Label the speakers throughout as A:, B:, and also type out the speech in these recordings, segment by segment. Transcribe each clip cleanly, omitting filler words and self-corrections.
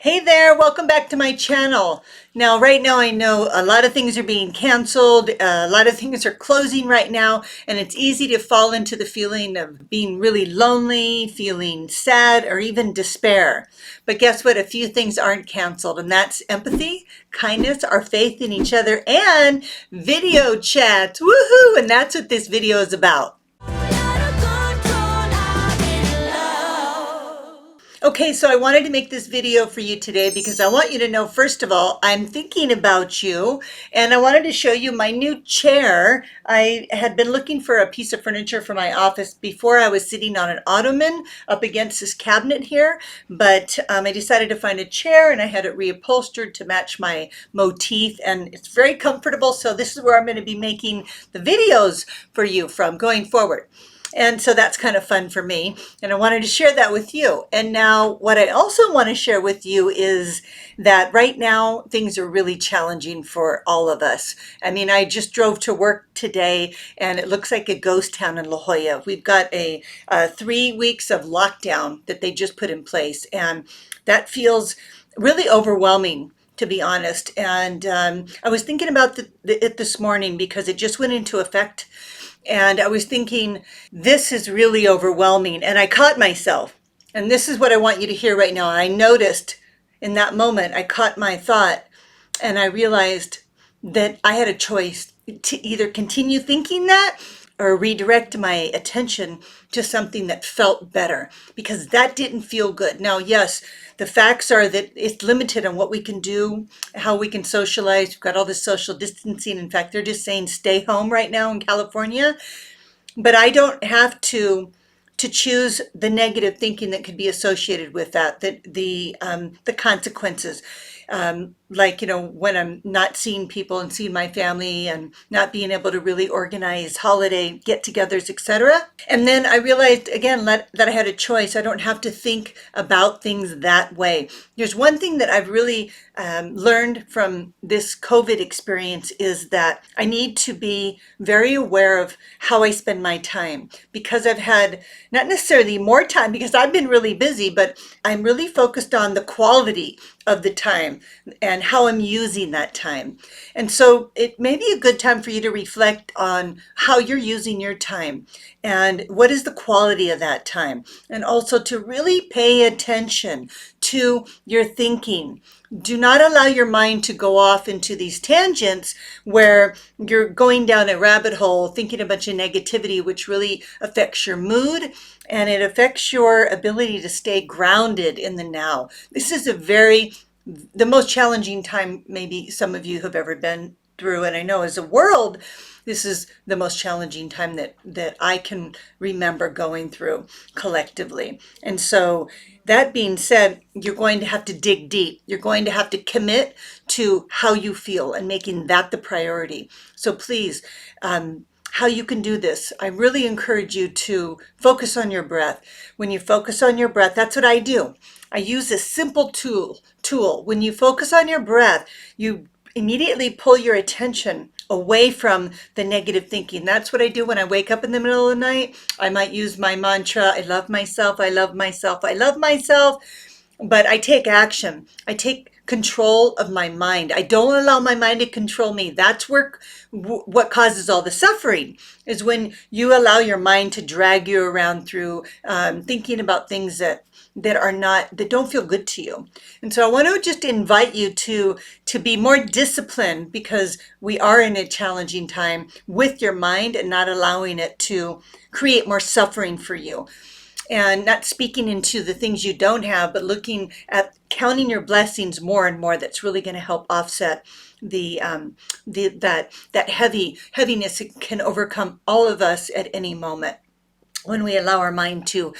A: Hey there, welcome back to my channel. Now, right now I know a lot of things are being canceled, a lot of things are closing right now, and it's easy to fall into the feeling of being really lonely, feeling sad, or even despair. But guess what? A few things aren't canceled, and that's empathy, kindness, our faith in each other, and video chats. Woohoo! And that's what this video is about. Okay, so I wanted to make this video for you today because I want you to know, first of all, I'm thinking about you, and I wanted to show you my new chair. I had been looking for a piece of furniture for my office. Before, I was sitting on an ottoman up against this cabinet here, but I decided to find a chair, and I had it reupholstered to match my motif, and it's very comfortable. So this is where I'm going to be making the videos for you from going forward. And so that's kind of fun for me. And I wanted to share that with you. And now what I also want to share with you is that right now things are really challenging for all of us. I mean, I just drove to work today and it looks like a ghost town in La Jolla. We've got a 3 weeks of lockdown that they just put in place. And that feels really overwhelming, to be honest. And I was thinking about it this morning because it just went into effect. And I was thinking, this is really overwhelming. And I caught myself. And this is what I want you to hear right now. I noticed in that moment, I caught my thought and I realized that I had a choice to either continue thinking that or redirect my attention to something that felt better, because that didn't feel good. Now, yes, the facts are that it's limited on what we can do, how we can socialize. We've got all this social distancing. In fact, they're just saying stay home right now in California. But I don't have to choose the negative thinking that could be associated with that, the consequences. Like, when I'm not seeing people and seeing my family and not being able to really organize holiday get-togethers, etc. And then I realized again that I had a choice. I don't have to think about things that way. There's one thing that I've really learned from this COVID experience is that I need to be very aware of how I spend my time, because I've had not necessarily more time because I've been really busy, but I'm really focused on the quality of the time and how I'm using that time. And so it may be a good time for you to reflect on how you're using your time and what is the quality of that time. And also to really pay attention to your thinking. Do not allow your mind to go off into these tangents where you're going down a rabbit hole thinking a bunch of negativity, which really affects your mood and it affects your ability to stay grounded in the now. This is the most challenging time maybe some of you have ever been through. And I know as a world, this is the most challenging time that I can remember going through collectively. And so that being said, you're going to have to dig deep. You're going to have to commit to how you feel and making that the priority. So please, how you can do this, I really encourage you to focus on your breath. When you focus on your breath, that's what I do. I use a simple tool. When you focus on your breath, you immediately pull your attention away from the negative thinking. That's what I do when I wake up in the middle of the night. I might use my mantra, I love myself, I love myself, I love myself. But I take action. I take control of my mind. I don't allow my mind to control me. That's what causes all the suffering, is when you allow your mind to drag you around through thinking about things that don't feel good to you. And so I want to just invite you to be more disciplined, because we are in a challenging time with your mind and not allowing it to create more suffering for you. And not speaking into the things you don't have, but looking at counting your blessings more and more. That's really going to help offset that heaviness that can overcome all of us at any moment when we allow our mind to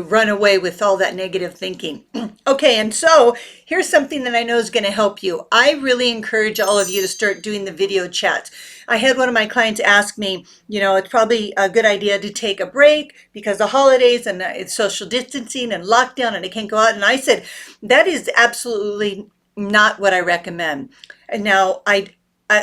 A: run away with all that negative thinking. Okay, and so here's something that I know is going to help you. I really encourage all of you to start doing the video chats. I had one of my clients ask me, it's probably a good idea to take a break because of holidays and it's social distancing and lockdown and I can't go out. And I said, that is absolutely not what I recommend. And now I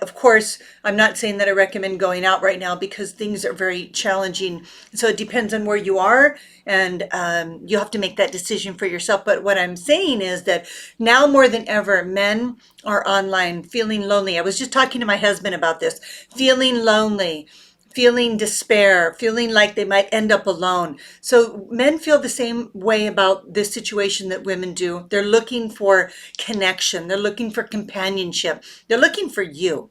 A: Of course, I'm not saying that I recommend going out right now because things are very challenging. So it depends on where you are, and you have to make that decision for yourself. But what I'm saying is that now more than ever, men are online feeling lonely. I was just talking to my husband about this, feeling lonely, feeling despair, feeling like they might end up alone. So men feel the same way about this situation that women do. They're looking for connection. They're looking for companionship. They're looking for you.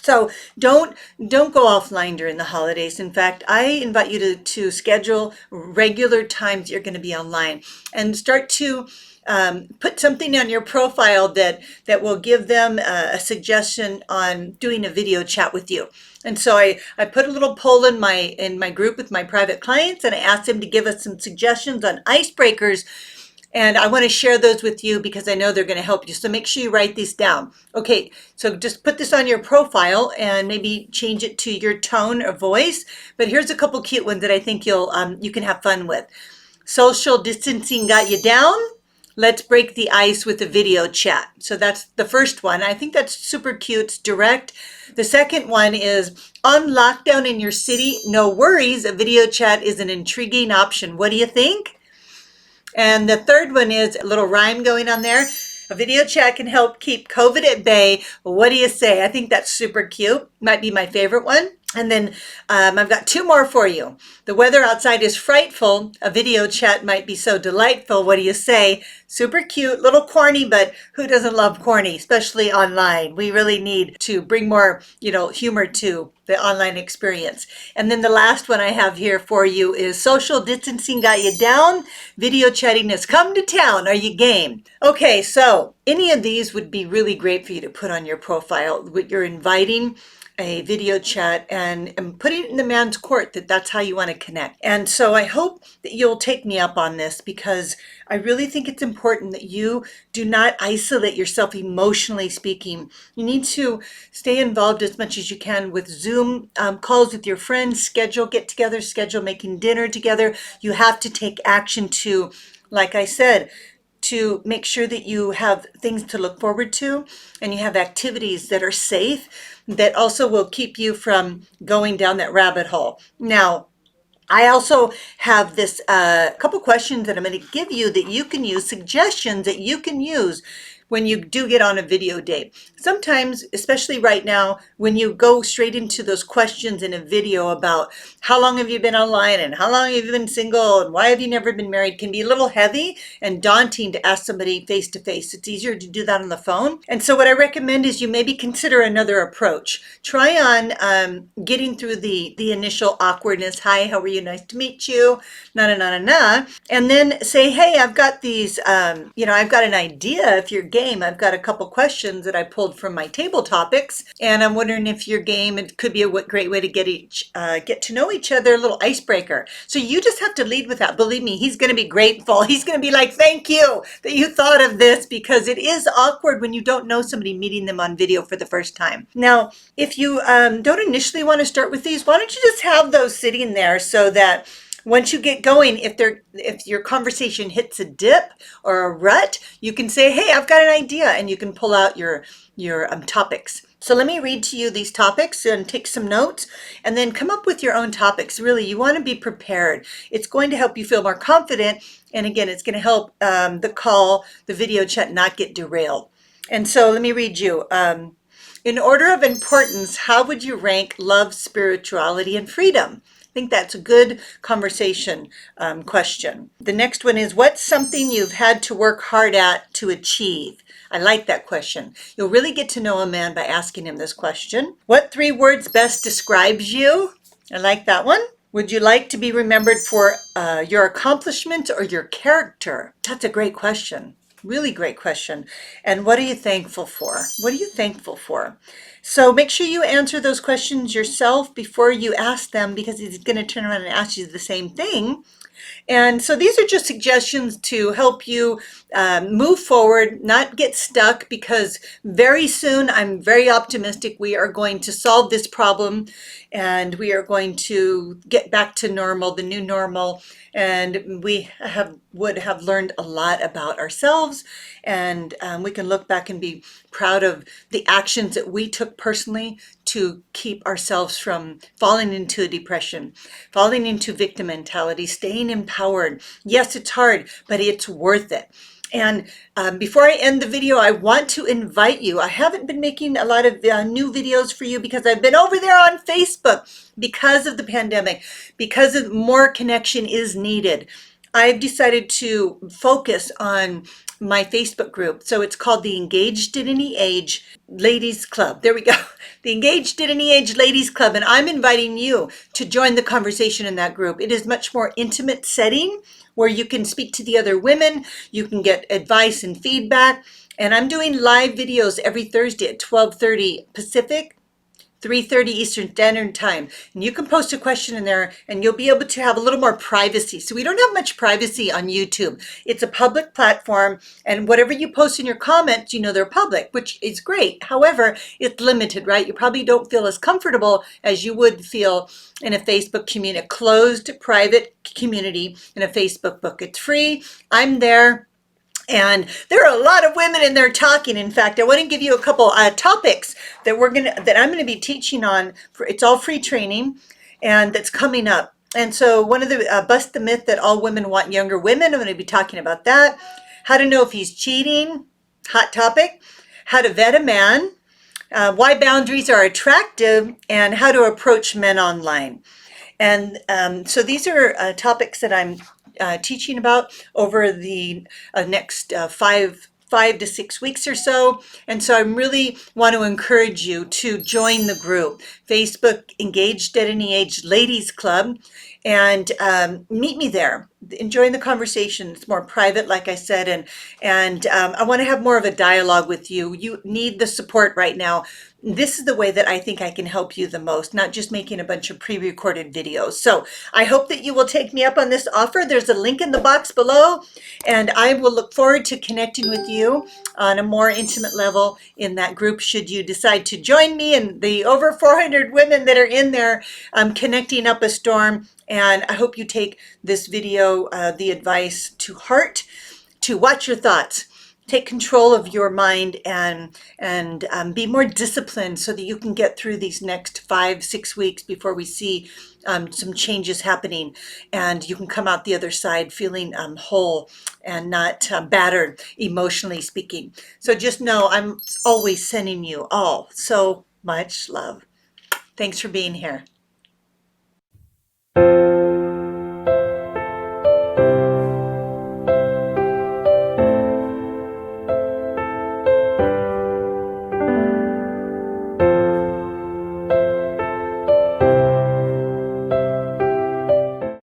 A: So don't go offline during the holidays. In fact, I invite you to schedule regular times you're going to be online, and start to put something on your profile that will give them a suggestion on doing a video chat with you. And so I put a little poll in my group with my private clients, and I asked them to give us some suggestions on icebreakers, and I want to share those with you because I know they're going to help you. So make sure you write these down. Okay, so just put this on your profile and maybe change it to your tone or voice. But here's a couple cute ones that I think you can have fun with. Social distancing got you down? Let's break the ice with a video chat. So that's the first one. I think that's super cute. It's direct. The second one is on lockdown in your city, no worries. A video chat is an intriguing option. What do you think? And the third one is a little rhyme going on there. A video chat can help keep COVID at bay. What do you say? I think that's super cute. Might be my favorite one. And then I've got two more for you. The weather outside is frightful. A video chat might be so delightful. What do you say? Super cute, little corny, but who doesn't love corny, especially online? We really need to bring more, humor to the online experience. And then the last one I have here for you is social distancing got you down. Video chatting has come to town. Are you game? Okay, so any of these would be really great for you to put on your profile. You're inviting a video chat and putting it in the man's court that's how you want to connect. And so I hope that you'll take me up on this, because I really think it's important that you do not isolate yourself emotionally speaking. You need to stay involved as much as you can with Zoom calls with your friends, schedule get-together, schedule making dinner together. You have to take action to, like I said, to make sure that you have things to look forward to, and you have activities that are safe, that also will keep you from going down that rabbit hole. Now, I also have this couple questions that I'm going to give you that you can use, suggestions that you can use when you do get on a video date. Sometimes, especially right now, when you go straight into those questions in a video about how long have you been online and how long have you been single and why have you never been married, can be a little heavy and daunting to ask somebody face to face. It's easier to do that on the phone. And so what I recommend is you maybe consider another approach. Try on getting through the initial awkwardness. Hi, how are you? Nice to meet you. And then say, hey, I've got these, I've got an idea if you're game. I've got a couple questions that I pulled from my table topics, and I'm wondering if you're game. It could be a great way to get to know each other, a little icebreaker. So you just have to lead with that. Believe me, he's going to be grateful. He's going to be like, thank you that you thought of this, because it is awkward when you don't know somebody, meeting them on video for the first time. Now, if you don't initially want to start with these, why don't you just have those sitting there so that once you get going, if your conversation hits a dip or a rut, you can say, hey, I've got an idea, and you can pull out your topics. So let me read to you these topics and take some notes, and then come up with your own topics. Really, you want to be prepared. It's going to help you feel more confident, and again, it's going to help the video chat not get derailed. And so let me read you. In order of importance, how would you rank love, spirituality, and freedom? I think that's a good conversation question. The next one is, what's something you've had to work hard at to achieve? I like that question. You'll really get to know a man by asking him this question. What 3 words best describes you? I like that one. Would you like to be remembered for your accomplishments or your character? That's a great question. Really great question. And what are you thankful for? What are you thankful for? So make sure you answer those questions yourself before you ask them, because he's going to turn around and ask you the same thing. And so these are just suggestions to help you move forward, not get stuck, because very soon, I'm very optimistic, we are going to solve this problem and we are going to get back to normal, the new normal. And would have learned a lot about ourselves, and we can look back and be proud of the actions that we took personally to keep ourselves from falling into a depression, falling into victim mentality, staying empowered. Yes, it's hard, but it's worth it. And before I end the video, I want to invite you. I haven't been making a lot of new videos for you because I've been over there on Facebook because of the pandemic, because of more connection is needed. I've decided to focus on my Facebook group. So it's called the Engaged at Any Age Ladies Club. There we go. The Engaged at Any Age Ladies Club. And I'm inviting you to join the conversation in that group. It is much more intimate setting where you can speak to the other women. You can get advice and feedback. And I'm doing live videos every Thursday at 12:30 Pacific, 3:30 Eastern Standard Time. And you can post a question in there and you'll be able to have a little more privacy. So we don't have much privacy on YouTube. It's a public platform, and whatever you post in your comments, they're public, which is great. However, it's limited, right? You probably don't feel as comfortable as you would feel in a Facebook community, a closed private community in a Facebook book. It's free. I'm there. And there are a lot of women in there talking. In fact, I want to give you a couple topics that I'm gonna be teaching on. It's all free training, and that's coming up. And so one of the bust the myth that all women want younger women. I'm going to be talking about that. How to know if he's cheating, hot topic. How to vet a man, why boundaries are attractive, and how to approach men online. And so these are topics that I'm teaching about over the next 5 to 6 weeks or so. And so I really want to encourage you to join the group, Facebook Engaged at Any Age Ladies Club, and meet me there. Enjoying the conversation. It's more private, like I said, and I want to have more of a dialogue with you. You need the support right now. This is the way that I think I can help you the most, not just making a bunch of pre-recorded videos. So I hope that you will take me up on this offer. There's a link in the box below, and I will look forward to connecting with you on a more intimate level in that group should you decide to join me and the over 400 women that are in there connecting up a storm. And I hope you take this video, the advice to heart, to watch your thoughts. Take control of your mind and be more disciplined so that you can get through these next 5-6 weeks before we see some changes happening, and you can come out the other side feeling whole and not battered, emotionally speaking. So just know I'm always sending you all so much love. Thanks for being here.